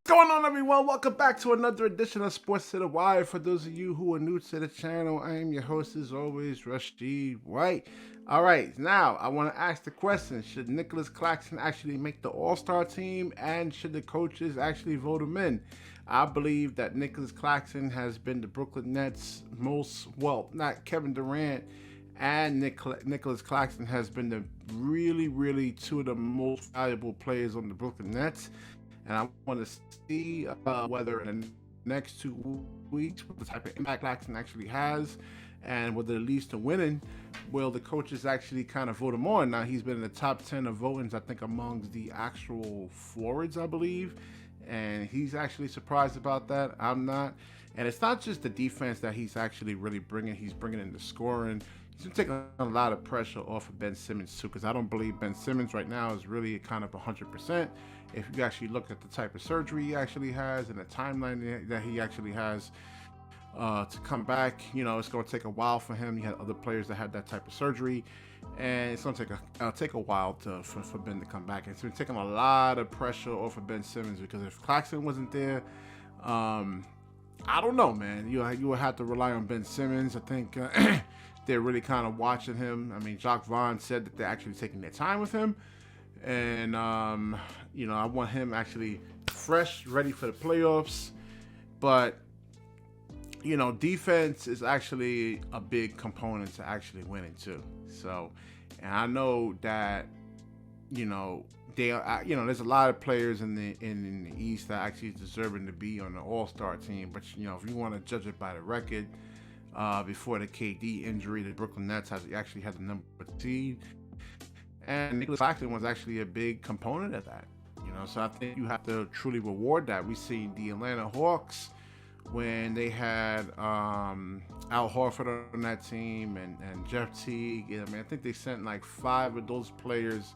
Going on, everyone? Welcome back to another edition of Sports to the Wire. For those of you who are new to the channel, I am your host as always, Rashid White. All right, now I want to ask the question: should Nic Claxton actually make the All-Star team, and should the coaches actually vote him in? I believe that Nic Claxton has been the Brooklyn Nets not Kevin Durant and Nicholas Claxton has been the really two of the most valuable players on the Brooklyn Nets. And I want to see whether in the next 2 weeks, what the type of impact Claxton actually has, and whether it leads to winning, will the coaches actually kind of vote him on. Now, he's been in the top 10 of votings, I think, amongst the actual forwards, I believe. And he's actually surprised about that. I'm not. And it's not just the defense that he's actually really bringing. He's bringing in the scoring. He's been taking a lot of pressure off of Ben Simmons, too, because I don't believe Ben Simmons right now is really kind of 100%. If you actually look at the type of surgery he actually has and the timeline that he actually has to come back, it's going to take a while for him. He had other players that had that type of surgery, and it's going to take a while for Ben to come back. And it's been taking a lot of pressure off of Ben Simmons, because if Claxton wasn't there, I don't know, man. You would have to rely on Ben Simmons. I think they're really kind of watching him. I mean, Jacques Vaughn said that they're actually taking their time with him. And, I want him actually fresh, ready for the playoffs. But, defense is actually a big component to actually winning, too. So, and I know that, there's a lot of players in the East that actually deserving to be on the All-Star team. But, if you want to judge it by the record, before the KD injury, the Brooklyn Nets actually had the number 1 seed. And Nic Claxton was actually a big component of that, So I think you have to truly reward that. We see the Atlanta Hawks when they had Al Horford on that team and Jeff Teague. I think they sent like 5 of those players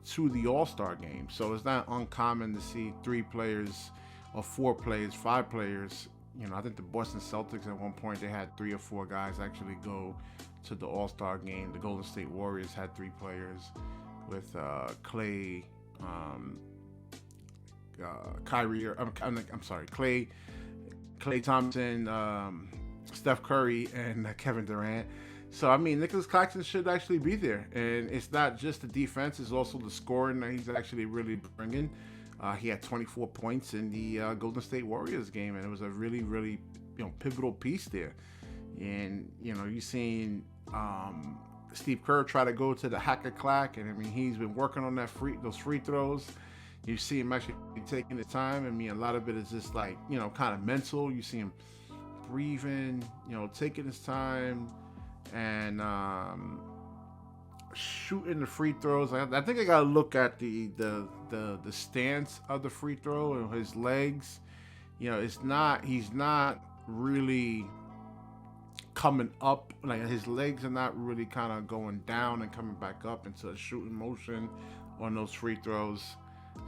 to the All-Star game. So it's not uncommon to see 3 players or 4 players, 5 players. I think the Boston Celtics at one point, they had 3 or 4 guys actually go to the All-Star game. The Golden State Warriors had 3 players with Clay, Kyrie, Clay Thompson, Steph Curry, and Kevin Durant. So, I mean, Nic Claxton should actually be there. And it's not just the defense, it's also the scoring that he's actually really bringing. He had 24 points in the Golden State Warriors game, and it was a really pivotal piece there. And, you've seen Steve Kerr try to go to the hack-a-clack, and I mean, he's been working on those free throws. You see him actually taking the time. I mean, a lot of it is just like, kind of mental. You see him breathing, taking his time, and shooting the free throws. I think I gotta look at the stance of the free throw and his legs. He's not really coming up, like his legs are not really kind of going down and coming back up into a shooting motion on those free throws.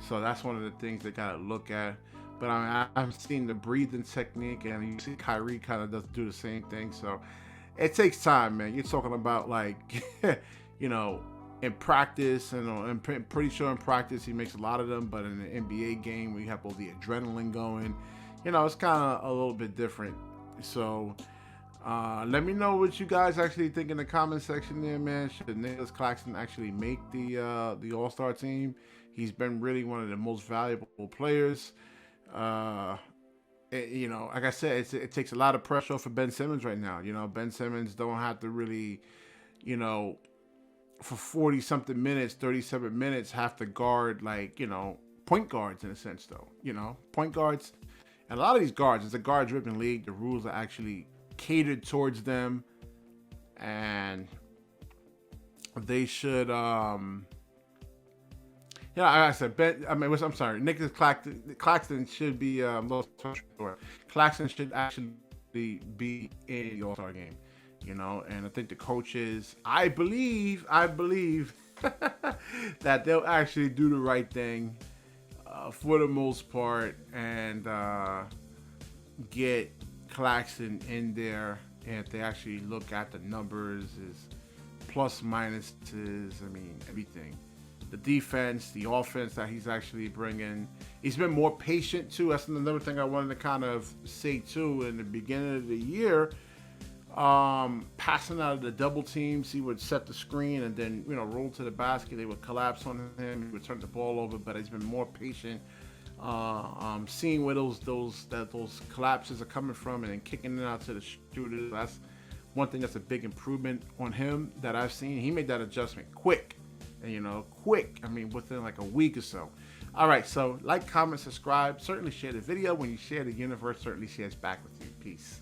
So that's one of the things they gotta look at. But I'm seeing the breathing technique, and you see Kyrie kind of does do the same thing. So it takes time, man. You're talking about like, in practice, and I'm pretty sure in practice he makes a lot of them. But in an NBA game where you have all the adrenaline going, it's kind of a little bit different. So let me know what you guys actually think in the comment section there, man. Should Nic Claxton actually make the All-Star team? He's been really one of the most valuable players. Like I said, it takes a lot of pressure off of Ben Simmons right now. Ben Simmons don't have to really, for 40-something minutes, 37 minutes, have to guard, like, point guards in a sense, though. Point guards. And a lot of these guards, it's a guard-driven league. The rules are actually catered towards them. And they should, like I said, Nic Claxton should be, Claxton should actually be in the All-Star game, and I think the coaches, I believe that they'll actually do the right thing for the most part, and get Claxton in there. And if they actually look at the numbers, his plus minuses, I mean, everything. the defense, the offense that he's actually bringing. He's been more patient too. That's another thing I wanted to kind of say too. In the beginning of the year, passing out of the double teams, he would set the screen and then roll to the basket. They would collapse on him. He would turn the ball over, but he's been more patient. Seeing where those collapses are coming from and then kicking it out to the shooters. That's one thing that's a big improvement on him that I've seen. He made that adjustment quick. And, quick. I mean, within like a week or so. All right, so like, comment, subscribe. Certainly share the video. When you share, the universe certainly shares back with you. Peace.